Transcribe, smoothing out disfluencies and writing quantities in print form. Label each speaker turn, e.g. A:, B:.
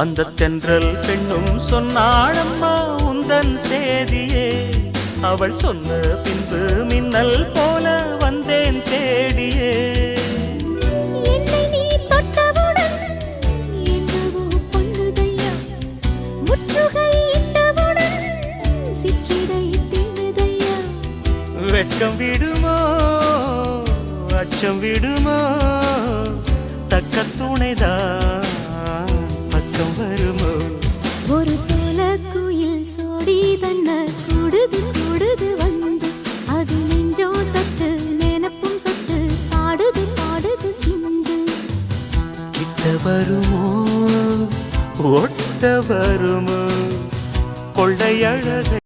A: அந்த தென்றல் பெண்ணும் சொன்னாளம்மா உந்தன் சேதியே. அவள் சொன்ன பின்பு மின்னல் போல வந்தேன் தேடியே.
B: என்னை நீ தொட்டவுடன் என்னவோ பொன்னுதையா, முற்றுகை இட்டவுடன் சிற்றிடை தின்னுதையா.
A: வெட்கம் விடுமோ அச்சம் விடுமோ, தக்க துணைதான் பக்கம் வருமோ.
B: ஒரு சோல குயில் சோடி தன்ன கூடுது கூடுது வந்து, அது நெஞ்சோ தொட்டு நினப்பும் தொட்டு பாடுது பாடுது சிந்து.
A: கிட்ட வருமோ ஒட்ட வருமோ, கொள்ளை அழக